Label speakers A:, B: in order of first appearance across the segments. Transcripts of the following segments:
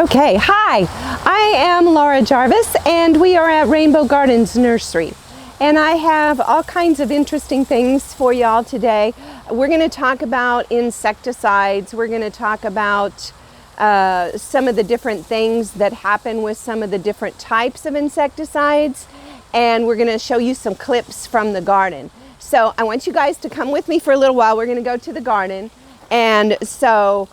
A: Okay, hi, I am Laura Jarvis and we are at Rainbow Gardens Nursery. And I have all kinds of interesting things for y'all today. We're going to talk about insecticides. We're going to talk about some of the different things that happen with some of the different types of insecticides. And we're going to show you some clips from the garden. So I want you guys to come with me for a little while. We're going to go to the garden. And so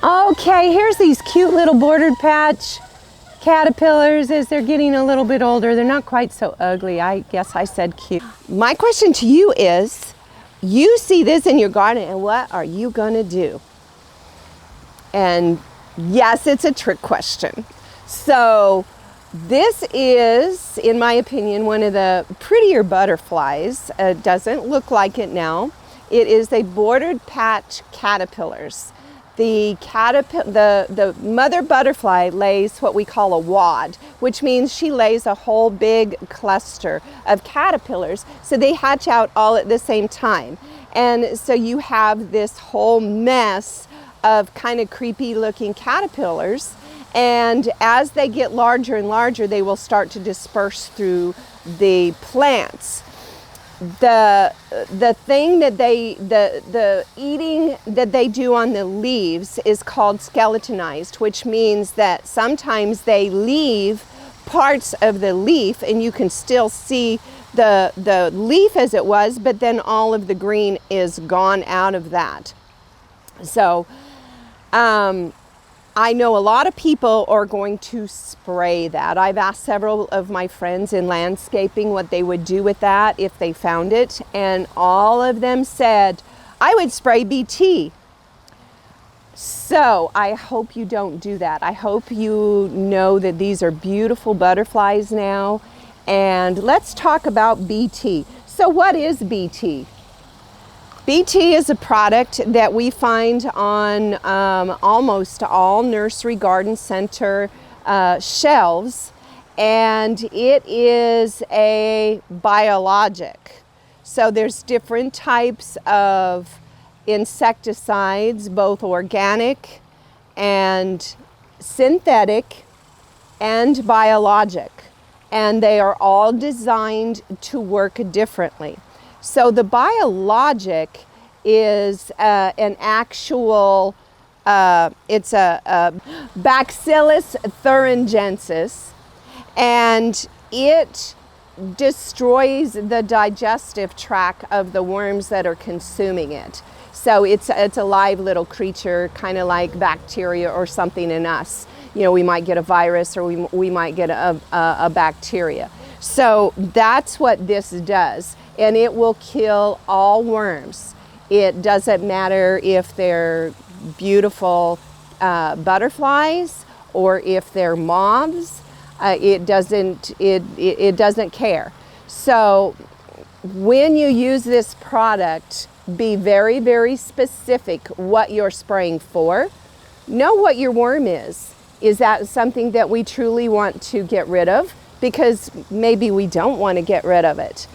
A: okay, here's these cute little bordered patch caterpillars as they're getting a little bit older. They're not quite so ugly. I guess I said cute. My question to you is, you see this in your garden and what are you gonna do? And yes, it's a trick question. So this is, in my opinion, one of the prettier butterflies. It doesn't look like it now. It is a bordered patch caterpillars. The mother butterfly lays what we call a wad, which means she lays a whole big cluster of caterpillars. So they hatch out all at the same time. And so you have this whole mess of kind of creepy looking caterpillars. And as they get larger and larger, they will start to disperse through the plants. The thing that the eating that they do on the leaves is called skeletonized, which means that sometimes they leave parts of the leaf and you can still see the leaf as it was, but then all of the green is gone out of that. So I know a lot of people are going to spray that. I've asked several of my friends in landscaping what they would do with that if they found it, and all of them said, I would spray BT. So I hope you don't do that. I hope you know that these are beautiful butterflies now, and let's talk about BT. So what is BT? BT is a product that we find on almost all nursery garden center shelves, and it is a biologic. So there's different types of insecticides, both organic and synthetic and biologic, and they are all designed to work differently. So the biologic is an actual, it's a Bacillus thuringiensis, and it destroys the digestive tract of the worms that are consuming it. So it's a live little creature, kind of like bacteria or something in us. You know, we might get a virus or we might get a bacteria. So that's what this does. And it will kill all worms. It doesn't matter if they're beautiful butterflies or if they're moths. It doesn't care. So when you use this product, be very, very specific what you're spraying for. Know what your worm is. Is that something that we truly want to get rid of? Because maybe we don't want to get rid of it.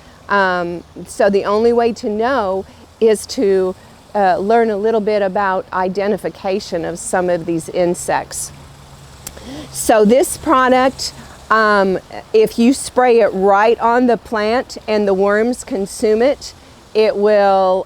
A: So the only way to know is to learn a little bit about identification of some of these insects. So this product, if you spray it right on the plant and the worms consume it, it will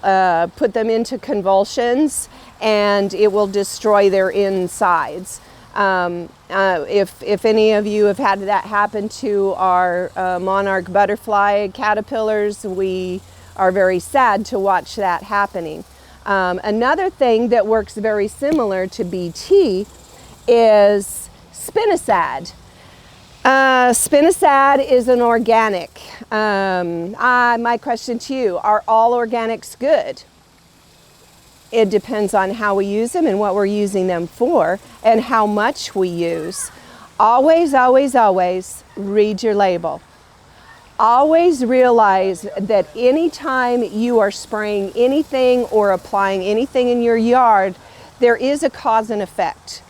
A: put them into convulsions and it will destroy their insides. If any of you have had that happen to our monarch butterfly caterpillars, we are very sad to watch that happening. Another thing that works very similar to BT is Spinosad. Spinosad is an organic. My question to you, are all organics good? It depends on how we use them and what we're using them for and how much we use. Always, always, always read your label. Always realize that anytime you are spraying anything or applying anything in your yard, there is a cause and effect.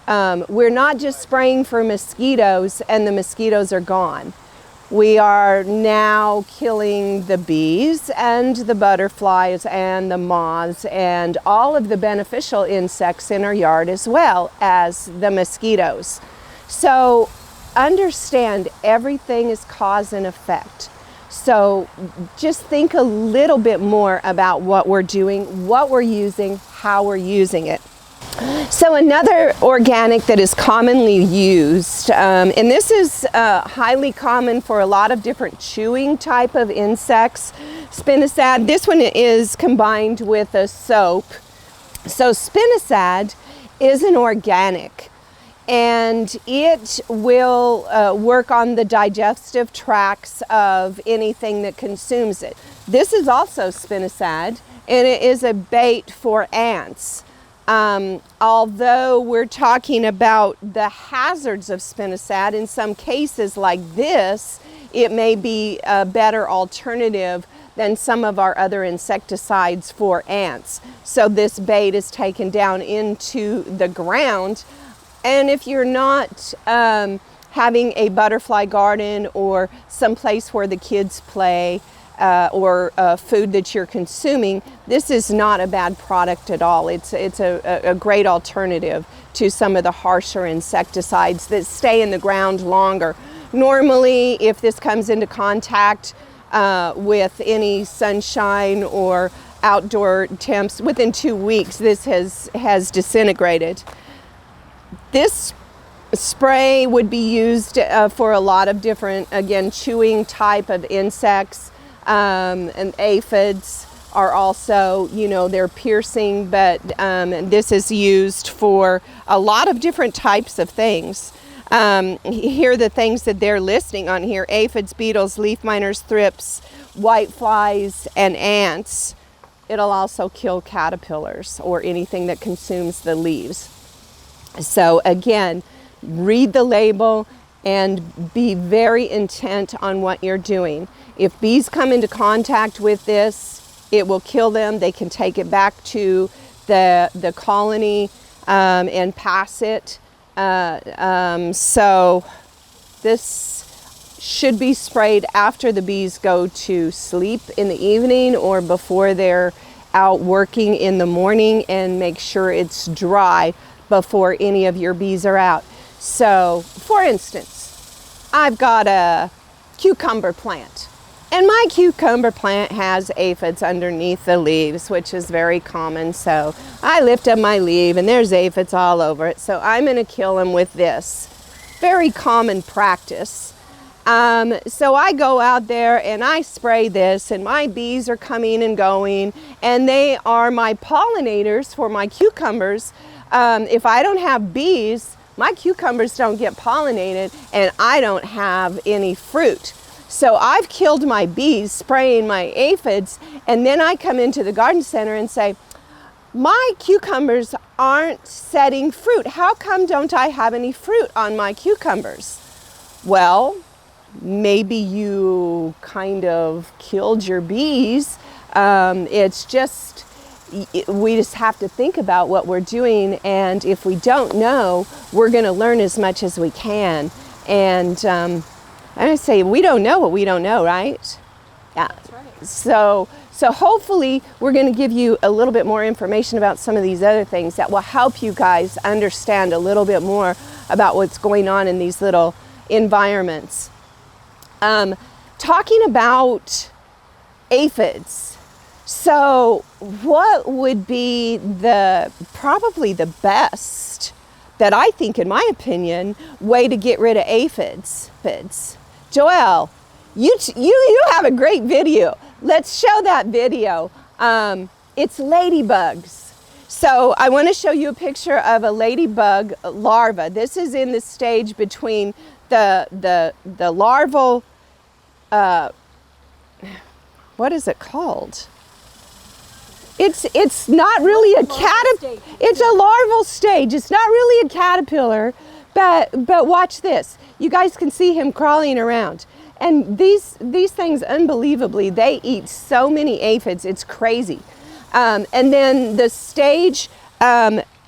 A: We're not just spraying for mosquitoes and the mosquitoes are gone. We are now killing the bees and the butterflies and the moths and all of the beneficial insects in our yard, as well as the mosquitoes. So understand, everything is cause and effect. So just think a little bit more about what we're doing, what we're using, how we're using it. So another organic that is commonly used, and this is highly common for a lot of different chewing type of insects, Spinosad. This one is combined with a soap. So Spinosad is an organic, and it will work on the digestive tracts of anything that consumes it. This is also Spinosad, and it is a bait for ants. Although we're talking about the hazards of Spinosad, in some cases like this, it may be a better alternative than some of our other insecticides for ants. So this bait is taken down into the ground. And if you're not having a butterfly garden or someplace where the kids play, or food that you're consuming, this is not a bad product at all. It's a great alternative to some of the harsher insecticides that stay in the ground longer. Normally, if this comes into contact with any sunshine or outdoor temps, within 2 weeks, this has disintegrated. This spray would be used for a lot of different, again, chewing type of insects. And aphids are also, you know, they're piercing, but this is used for a lot of different types of things. Here are the things that they're listing on here: aphids, beetles, leaf miners, thrips, whiteflies, and ants. It'll also kill caterpillars or anything that consumes the leaves. So again, read the label and be very intent on what you're doing. If bees come into contact with this, it will kill them. They can take it back to the colony and pass it. So this should be sprayed after the bees go to sleep in the evening or before they're out working in the morning, and make sure it's dry before any of your bees are out. So, for instance, I've got a cucumber plant, and my cucumber plant has aphids underneath the leaves, which is very common. So I lift up my leaf and there's aphids all over it. So I'm going to kill them with this. Very common practice. So I go out there and I spray this, and my bees are coming and going, and they are my pollinators for my cucumbers. If I don't have bees, my cucumbers don't get pollinated and I don't have any fruit. So I've killed my bees spraying my aphids, and then I come into the garden center and say, my cucumbers aren't setting fruit. How come don't I have any fruit on my cucumbers? Well, maybe you kind of killed your bees. It's just, we just have to think about what we're doing, and if we don't know, we're going to learn as much as we can. And I say we don't know what we don't know, right? Yeah. That's right. So hopefully we're going to give you a little bit more information about some of these other things that will help you guys understand a little bit more about what's going on in these little environments. Talking about aphids. So what would be probably the best, that I think, in my opinion, way to get rid of aphids? Joelle, you have a great video. Let's show that video. It's ladybugs. So I want to show you a picture of a ladybug larva. This is in the stage between the larval, what is it called? It's not really a caterpillar. It's a larval stage. It's not really a caterpillar, but watch this. You guys can see him crawling around. And these things, unbelievably, they eat so many aphids. It's crazy. And then the stage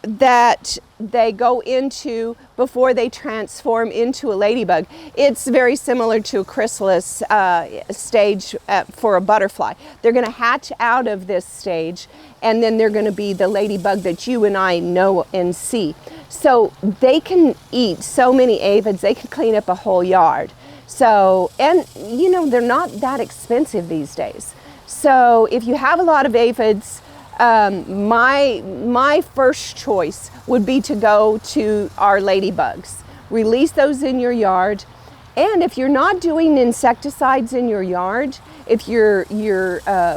A: that they go into before they transform into a ladybug. It's very similar to a chrysalis stage for a butterfly. They're going to hatch out of this stage, and then they're going to be the ladybug that you and I know and see. So they can eat so many aphids, they can clean up a whole yard. So, and you know, they're not that expensive these days. So if you have a lot of aphids, my first choice would be to go to our ladybugs. Release those in your yard. And if you're not doing insecticides in your yard, if you're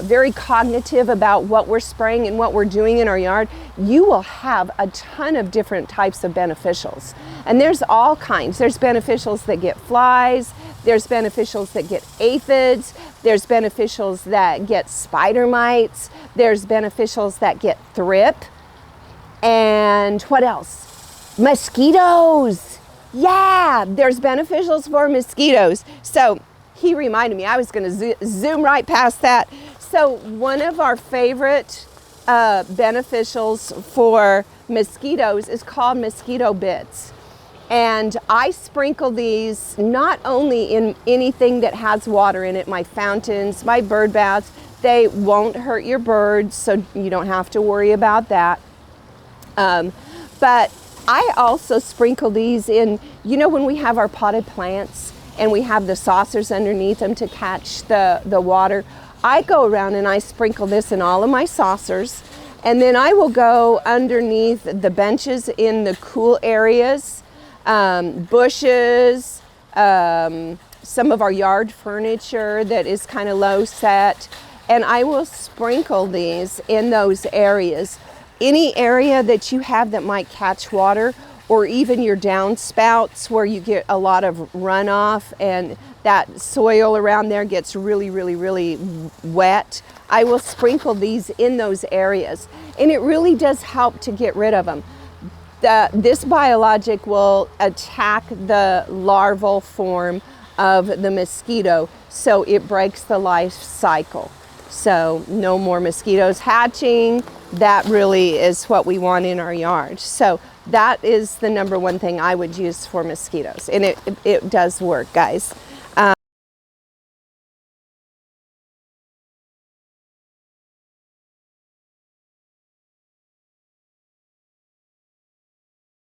A: very cognitive about what we're spraying and what we're doing in our yard, you will have a ton of different types of beneficials. And there's all kinds. There's beneficials that get flies, there's beneficials that get aphids, there's beneficials that get spider mites, there's beneficials that get thrip, and what else? Mosquitoes. Yeah, there's beneficials for mosquitoes. So he reminded me, I was going to zoom right past that. So one of our favorite beneficials for mosquitoes is called mosquito bits. And I sprinkle these not only in anything that has water in it, my fountains, my bird baths. They won't hurt your birds, so you don't have to worry about that. But I also sprinkle these in, you know, when we have our potted plants and we have the saucers underneath them to catch the water, I go around and I sprinkle this in all of my saucers, and then I will go underneath the benches in the cool areas, bushes, some of our yard furniture that is kind of low set, and I will sprinkle these in those areas. Any area that you have that might catch water, or even your downspouts where you get a lot of runoff and that soil around there gets really, really, really wet, I will sprinkle these in those areas. And it really does help to get rid of them. This biologic will attack the larval form of the mosquito, so it breaks the life cycle. So no more mosquitoes hatching. That really is what we want in our yard. So that is the number one thing I would use for mosquitoes, and it does work, guys.